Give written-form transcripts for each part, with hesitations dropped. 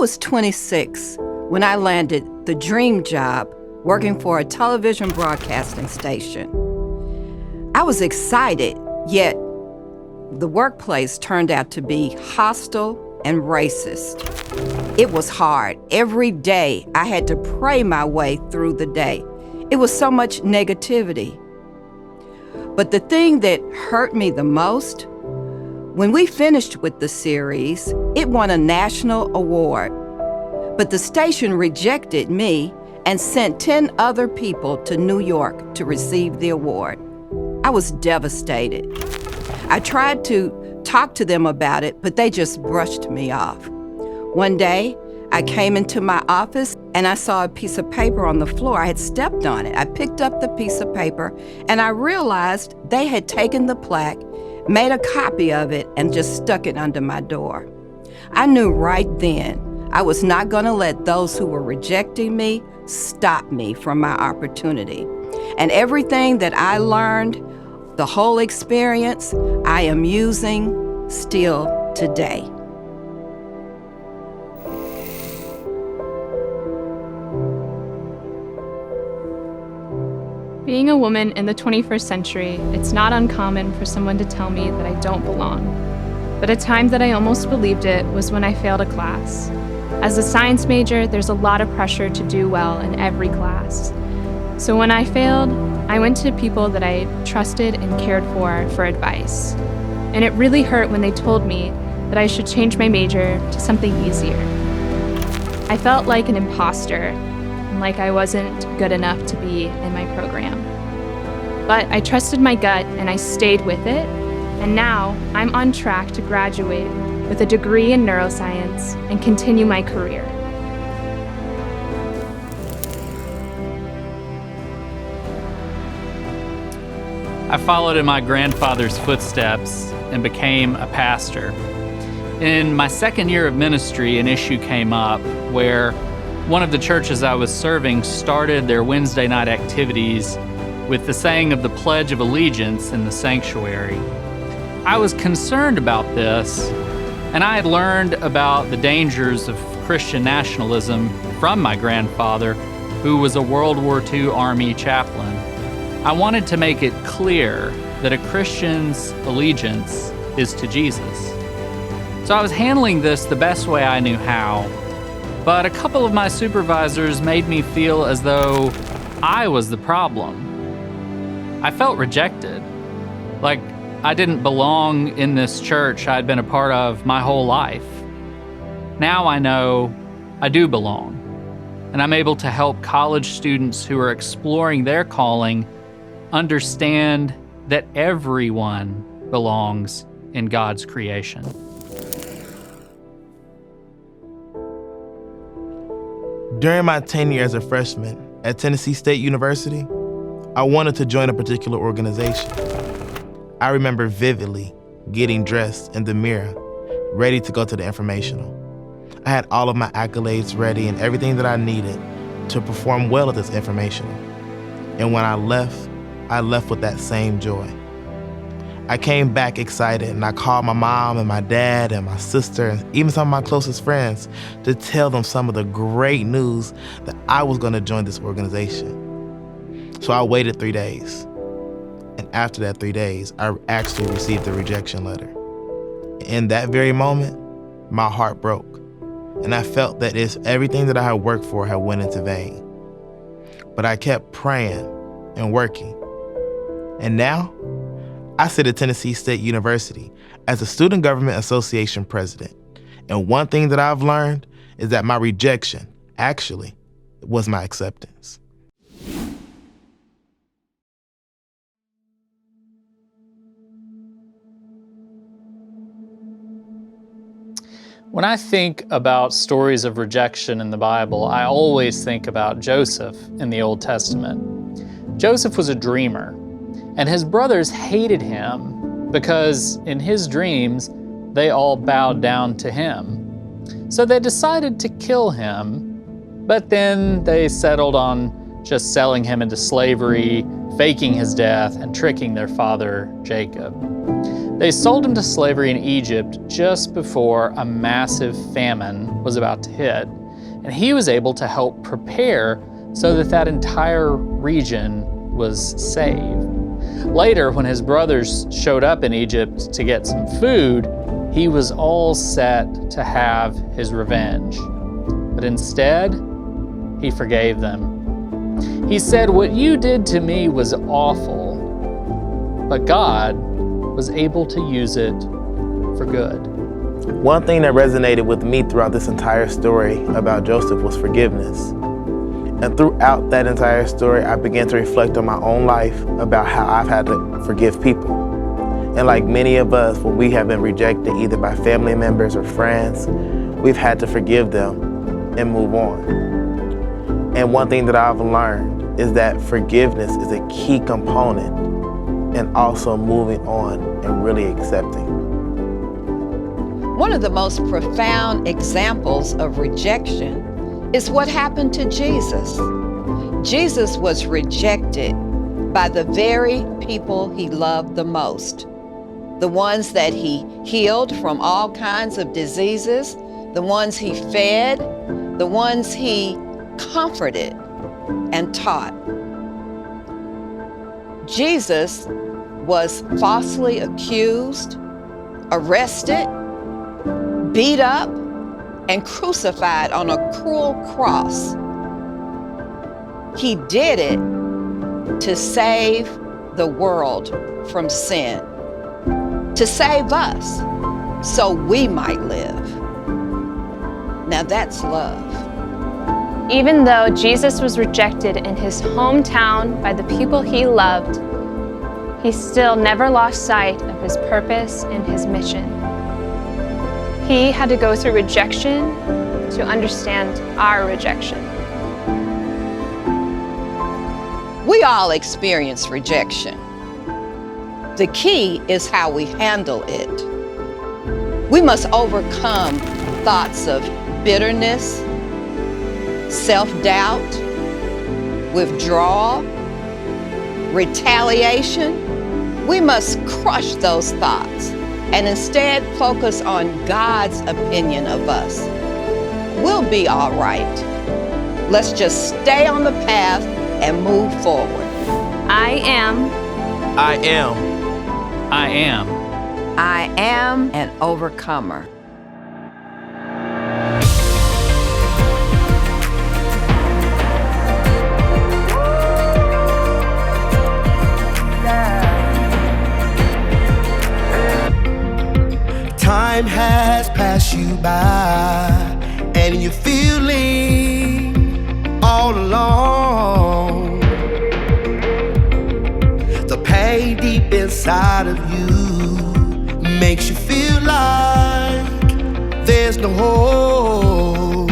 was 26 when I landed the dream job working for a television broadcasting station. I was excited, yet the workplace turned out to be hostile and racist. It was hard. Every day I had to pray my way through the day. It was so much negativity. But the thing that hurt me the most, when we finished with the series, it won a national award. But the station rejected me and sent 10 other people to New York to receive the award. I was devastated. I tried to talk to them about it, but they just brushed me off. One day, I came into my office and I saw a piece of paper on the floor. I had stepped on it. I picked up the piece of paper and I realized they had taken the plaque, made a copy of it, and just stuck it under my door. I knew right then I was not going to let those who were rejecting me stop me from my opportunity. And everything that I learned, the whole experience, I am using still today. Being a woman in the 21st century, it's not uncommon for someone to tell me that I don't belong. But a time that I almost believed it was when I failed a class. As a science major, there's a lot of pressure to do well in every class. So when I failed, I went to people that I trusted and cared for advice. And it really hurt when they told me that I should change my major to something easier. I felt like an imposter, and like I wasn't good enough to be in my program. But I trusted my gut and I stayed with it, and now I'm on track to graduate with a degree in neuroscience and continue my career. I followed in my grandfather's footsteps and became a pastor. In my second year of ministry, an issue came up where one of the churches I was serving started their Wednesday night activities with the saying of the Pledge of Allegiance in the sanctuary. I was concerned about this, and I had learned about the dangers of Christian nationalism from my grandfather, who was a World War II Army chaplain. I wanted to make it clear that a Christian's allegiance is to Jesus. So I was handling this the best way I knew how, but a couple of my supervisors made me feel as though I was the problem. I felt rejected, like I didn't belong in this church I'd been a part of my whole life. Now I know I do belong, and I'm able to help college students who are exploring their calling understand that everyone belongs in God's creation. During my tenure as a freshman at Tennessee State University, I wanted to join a particular organization. I remember vividly getting dressed in the mirror, ready to go to the informational. I had all of my accolades ready and everything that I needed to perform well at this informational. And when I left with that same joy. I came back excited, and I called my mom and my dad and my sister and even some of my closest friends to tell them some of the great news that I was going to join this organization. So I waited 3 days. And after that 3 days, I actually received the rejection letter. In that very moment, my heart broke. And I felt that everything that I had worked for had went into vain. But I kept praying and working. And now, I sit at Tennessee State University as a Student Government Association president. And one thing that I've learned is that my rejection actually was my acceptance. When I think about stories of rejection in the Bible, I always think about Joseph in the Old Testament. Joseph was a dreamer, and his brothers hated him because in his dreams, they all bowed down to him. So they decided to kill him, but then they settled on just selling him into slavery, faking his death, and tricking their father, Jacob. They sold him to slavery in Egypt just before a massive famine was about to hit, and he was able to help prepare so that that entire region was saved. Later, when his brothers showed up in Egypt to get some food, he was all set to have his revenge. But instead, he forgave them. He said, "What you did to me was awful, but God was able to use it for good." One thing that resonated with me throughout this entire story about Joseph was forgiveness. And throughout that entire story, I began to reflect on my own life about how I've had to forgive people. And like many of us, when we have been rejected either by family members or friends, we've had to forgive them and move on. And one thing that I've learned is that forgiveness is a key component and also moving on and really accepting. One of the most profound examples of rejection is what happened to Jesus. Jesus was rejected by the very people he loved the most. The ones that he healed from all kinds of diseases, the ones he fed, the ones he comforted and taught. Jesus was falsely accused, arrested, beat up, and crucified on a cruel cross. He did it to save the world from sin, to save us so we might live. Now that's love. Even though Jesus was rejected in his hometown by the people he loved, he still never lost sight of his purpose and his mission. He had to go through rejection to understand our rejection. We all experience rejection. The key is how we handle it. We must overcome thoughts of bitterness, self-doubt, withdrawal, retaliation. We must crush those thoughts and instead focus on God's opinion of us. We'll be all right. Let's just stay on the path and move forward. I am. I am. I am. I am an overcomer. Time has passed you by, and you're feeling all alone. The pain deep inside of you makes you feel like there's no hope.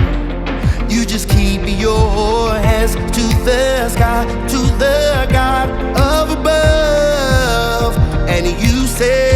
You just keep your hands to the sky, to the God of above, and you say,